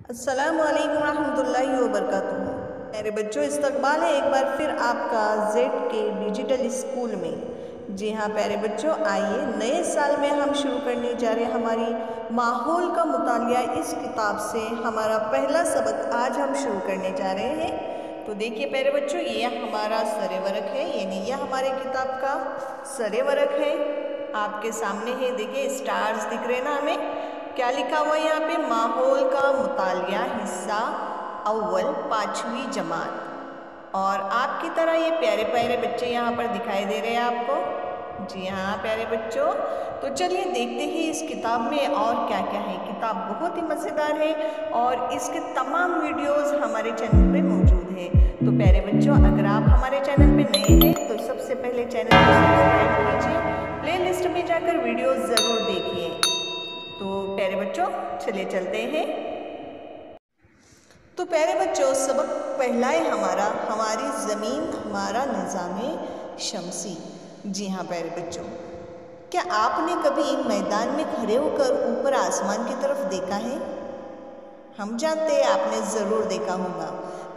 अस्सलामुअलैकुम रहमतुल्लाहि व बरकातुहू। मेरे बच्चों, इस्तकबाल है एक बार फिर आपका जेड के डिजिटल स्कूल में। जी हाँ प्यारे बच्चों, आइए नए साल में हम शुरू करने जा रहे हैं हमारी माहौल का मुतालिया। इस किताब से हमारा पहला सबक आज हम शुरू करने जा रहे हैं। तो देखिए प्यारे बच्चों, ये हमारा सरे वरक है, यानी यह हमारे किताब का सरे वरक है। आपके सामने है, देखिए स्टार्स दिख रहे हैं ना हमें। क्या लिखा हुआ है यहाँ पे? माहौल का मुतालिया हिस्सा अव्वल 5वीं जमात। और आपकी तरह ये प्यारे प्यारे बच्चे यहाँ पर दिखाई दे रहे हैं आपको। जी हाँ प्यारे बच्चों, तो चलिए देखते हैं इस किताब में और क्या क्या है। किताब बहुत ही मज़ेदार है और इसके तमाम वीडियोस हमारे चैनल पे मौजूद है। तो प्यारे बच्चों, अगर आप हमारे चैनल पे नए हैं तो सबसे पहले चैनल को सब्सक्राइब कीजिए, प्लेलिस्ट में जाकर वीडियोस ज़रूर देखिए। तो प्यारे बच्चों चलिए चलते हैं। तो प्यारे बच्चों, सबक पहला है हमारा, हमारी ज़मीन हमारा निज़ामे शमसी। जी हाँ प्यारे बच्चों, क्या आपने कभी मैदान में खड़े होकर ऊपर आसमान की तरफ देखा है? हम जानते हैं आपने ज़रूर देखा होगा।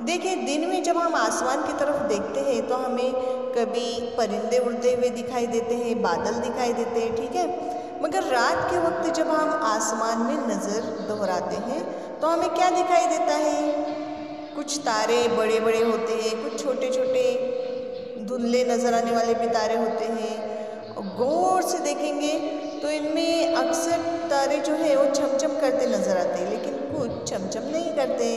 देखिए, दिन में जब हम आसमान की तरफ देखते हैं तो हमें कभी परिंदे उड़ते हुए दिखाई देते हैं, बादल दिखाई देते हैं, ठीक है। मगर रात के वक्त जब हम आसमान में नज़र दोहराते हैं तो हमें क्या दिखाई देता है? कुछ तारे बड़े बड़े होते हैं, कुछ छोटे छोटे धुंधले नज़र आने वाले भी तारे होते हैं। और गौर से देखेंगे तो इनमें अक्सर तारे जो है वो चमचम करते नज़र आते हैं, लेकिन कुछ चमचम नहीं करते।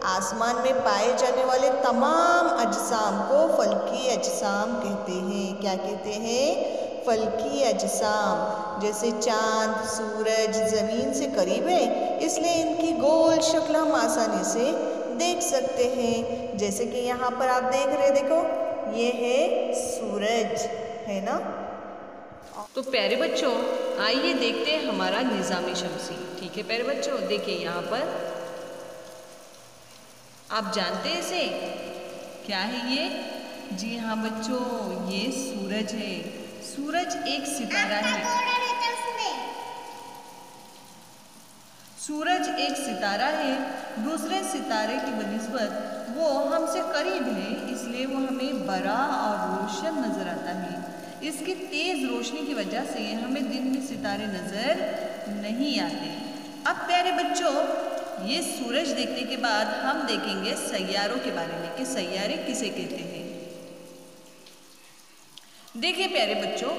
आसमान में पाए जाने वाले तमाम अजसाम को फल्की अजसाम कहते हैं। क्या कहते हैं? फल्की अजसाम। जैसे चाँद, सूरज ज़मीन से करीब है, इसलिए इनकी गोल शक्ल हम आसानी से देख सकते हैं। जैसे कि यहाँ पर आप देख रहे हैं, देखो ये है सूरज, है ना। तो प्यारे बच्चों, आइए देखते हैं हमारा निज़ामे शमसी। ठीक है प्यारे बच्चों, देखिए यहाँ पर आप जानते हैं इसे क्या है ये? जी हाँ बच्चों, ये सूरज है। सूरज एक सितारा है। सूरज एक सितारा है। दूसरे सितारे की बनिस्बत वो हमसे करीब है, इसलिए वो हमें बड़ा और रोशन नज़र आता है। इसकी तेज़ रोशनी की वजह से हमें दिन में सितारे नज़र नहीं आते। अब प्यारे बच्चों, ये सूरज देखने के बाद हम देखेंगे सैयारों के बारे में कि सैयारे किसे कहते हैं। देखिए प्यारे बच्चों,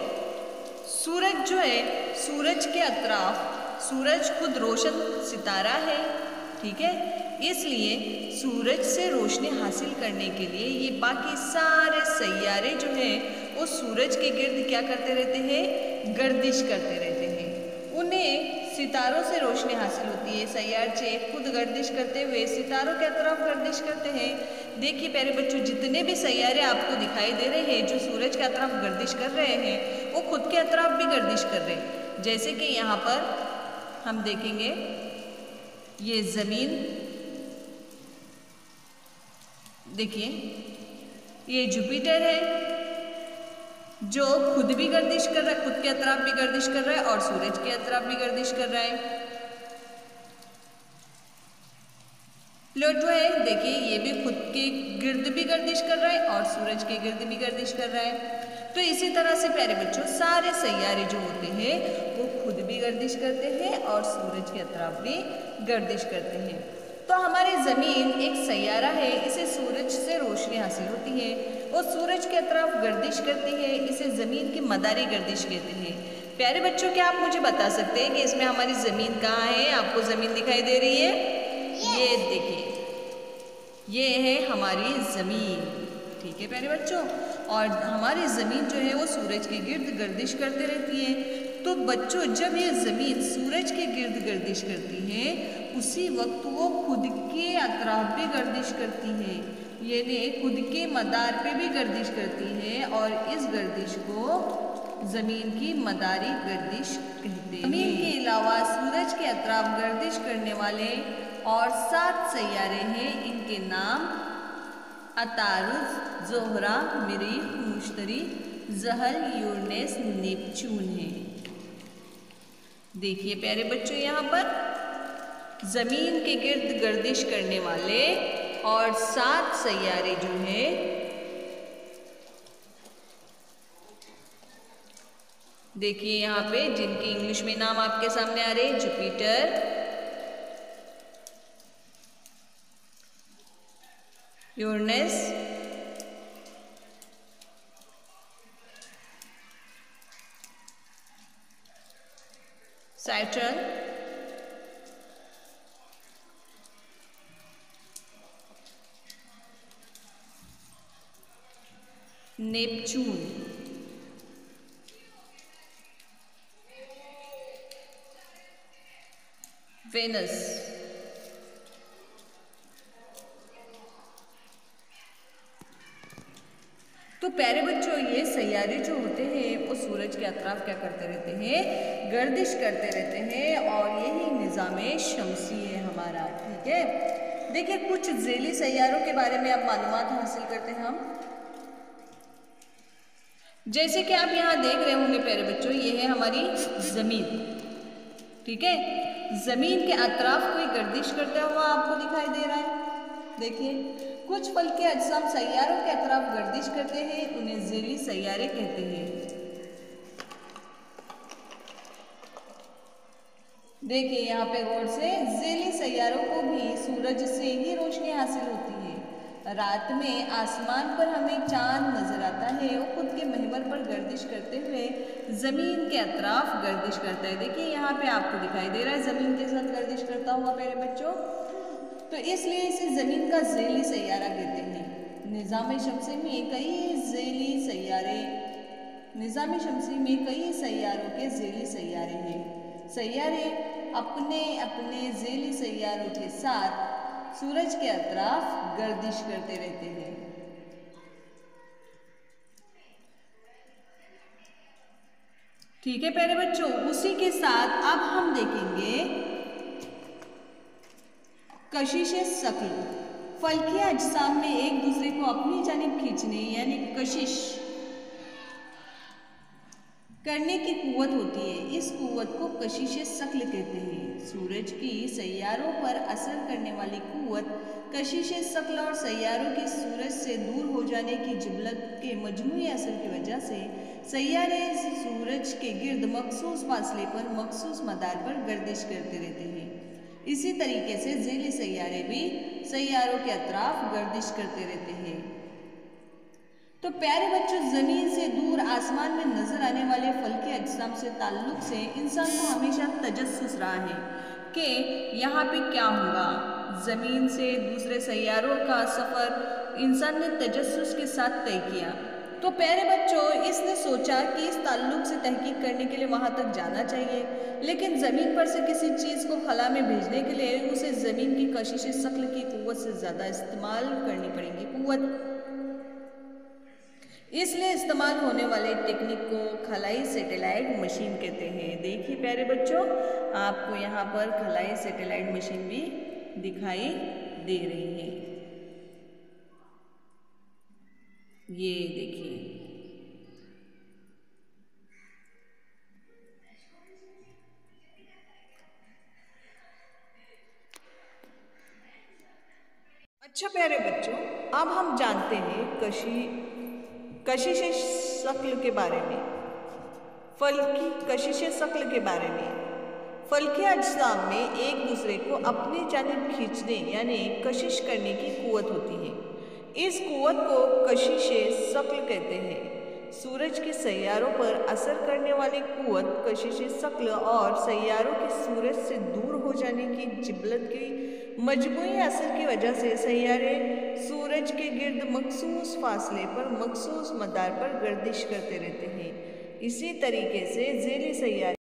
सूरज जो है, सूरज के अतराफ, सूरज खुद रोशन सितारा है, ठीक है। इसलिए सूरज से रोशनी हासिल करने के लिए ये बाकी सारे सैयारे जो हैं वो सूरज के गिर्द क्या करते रहते हैं? गर्दिश करते रहते हैं। उन्हें सितारों से रोशनी हासिल होती है। सैयारचे खुद गर्दिश करते हुए सितारों के तरफ गर्दिश करते हैं। देखिए प्यारे बच्चों, जितने भी सैयारे आपको दिखाई दे रहे हैं जो सूरज के तरफ गर्दिश कर रहे हैं, वो खुद के तरफ भी गर्दिश कर रहे हैं। जैसे कि यहाँ पर हम देखेंगे, ये ज़मीन, देखिए ये जुपिटर है जो खुद भी गर्दिश कर रहा है, खुद के अतराफ भी गर्दिश कर रहा है और सूरज के अतराफ भी गर्दिश कर रहा है। प्लूटो है, देखिए ये भी खुद के गिर्द भी गर्दिश कर रहा है और सूरज के गिर्द भी गर्दिश कर रहा है। तो इसी तरह से प्यारे बच्चों, सारे सैयारे जो होते हैं वो खुद भी गर्दिश करते हैं और सूरज के अतराफ भी गर्दिश करते हैं। तो हमारी ज़मीन एक सैयारा है, इसे सूरज से रोशनी हासिल होती है, वो सूरज के तरफ गर्दिश करती है, इसे ज़मीन की मदारी गर्दिश कहते हैं। प्यारे बच्चों, क्या आप मुझे बता सकते हैं कि इसमें हमारी ज़मीन कहाँ है? आपको ज़मीन दिखाई दे रही है? ये देखिए, ये है हमारी ज़मीन, ठीक है प्यारे बच्चों। और हमारी ज़मीन जो है वो सूरज के गिर्द गर्दिश करते रहती है। तो बच्चों, जब ये ज़मीन सूरज के गिर्द गर्दिश करती है, उसी वक्त वो खुद के अतराफ भी गर्दिश करती है, यानी खुद के मदार पे भी गर्दिश करती है और इस गर्दिश को ज़मीन की मदारी गर्दिश कहते हैं। ज़मीन के अलावा सूरज के अतराफ गर्दिश करने वाले और 7 सैयारे हैं। इनके नाम अतारुज, ज़ोहरा, मरीख, मुश्तरी, ज़हल, यूरेनस, नेपच्यून है। देखिए प्यारे बच्चों, यहाँ पर ज़मीन के गिर्द गर्दिश करने वाले और 7 सैयारे जो हैं देखिए यहाँ पे जिनकी इंग्लिश में नाम आपके सामने आ रहे हैं, Jupiter, Uranus, Saturn, Neptune, Venus, तो प्यारे बच्चों ये सैयारे जो होते हैं वो सूरज के अतराफ क्या करते रहते हैं, गर्दिश करते रहते हैं और यही निज़ामे शमसी है हमारा। ठीक है, देखिए कुछ ज़ेली सैयारों के बारे में अब मालूमात हासिल करते हैं हम। जैसे कि आप यहाँ देख रहे होंगे प्यारे बच्चों, ये है हमारी ज़मीन। ठीक है, ज़मीन के अतराफ कोई गर्दिश करता हुआ आपको दिखाई दे रहा है। देखिए कुछ फल्के अजसाम सैयारों के अतराफ गर्दिश करते हैं, उन्हें ज़ेली सैयारे कहते हैं। देखिए यहाँ पे गौर से, ज़ेली सैयारों को भी सूरज से ही रोशनी हासिल होती है। रात में आसमान पर हमें चांद नजर आता है, वो खुद के महवर पर गर्दिश करते हुए ज़मीन के अतराफ गर्दिश करता है। देखिए यहाँ पे आपको दिखाई दे रहा है ज़मीन के साथ गर्दिश करता हुआ प्यारे बच्चों, तो इसलिए इसे ज़मीन का ज़ेली सैयारा कहते हैं। निज़ाम शमसी में कई ज़ेली सैयारे, निज़ाम शमसी में कई सैयारों के ज़ेली सैयारे हैं। सैयारे अपने अपने ज़ेली सैयारों के साथ सूरज के अतराफ गर्दिश करते रहते हैं। ठीक है प्यारे बच्चों, उसी के साथ अब हम देखेंगे कशिशे शक्ल। फल्की अजसाम में एक दूसरे को अपनी जानिब खींचने यानी कशिश करने की कुव्वत होती है। इस कुव्वत को कशिशे शक्ल कहते हैं। सूरज की सैयारों पर असर करने वाली कुव्वत कशिशे शक्ल और सैयारों की सूरज से दूर हो जाने की जिबलत के मजमूई असर की वजह से सैयारे सूरज के गिर्द मखसूस फासले पर मखसूस मदार पर गर्दिश करते रहते हैं। इसी तरीके से ज़ेली सैयारे भी सैयारों के अतराफ गर्दिश करते रहते हैं। तो प्यारे बच्चों, ज़मीन से दूर आसमान में नजर आने वाले फल्के अजसाम से ताल्लुक़ से इंसान को हमेशा तजस्सुस रहा है कि यहाँ पे क्या होगा। ज़मीन से दूसरे सैयारों का सफ़र इंसान ने तजस्सुस के साथ तय किया। तो प्यारे बच्चों, इसने सोचा कि इस ताल्लुक़ से तहकीक करने के लिए वहाँ तक जाना चाहिए, लेकिन ज़मीन पर से किसी चीज़ को खला में भेजने के लिए उसे ज़मीन की कशिश शक्ल की कुव्वत से ज़्यादा इस्तेमाल करनी पड़ेगी कुव्वत। इसलिए इस्तेमाल होने वाले टेक्निक को खलाई सैटेलाइट मशीन कहते हैं। देखिए प्यारे बच्चों, आपको यहाँ पर खलाई सैटेलाइट मशीन भी दिखाई दे रही है। ये देखिए, अच्छा प्यारे बच्चों, अब हम जानते हैं कशिश शक्ल के बारे में, फल्की कशिश शक्ल के बारे में। फल्के अजसाम में एक दूसरे को अपनी जानिब खींचने यानी कशिश करने की कुव्वत होती है। इस कुव्वत को कशिश शक्ल कहते हैं। सूरज के सैयारों पर असर करने वाली कुव्वत कशिश शक्ल और सैयारों के सूरज से दूर हो जाने की जिबलत की मजमूई असर की वजह से सैयारे सूरज के गिर्द मखसूस फासले पर मखसूस मदार पर गर्दिश करते रहते हैं। इसी तरीके से ज़ेली सैयारे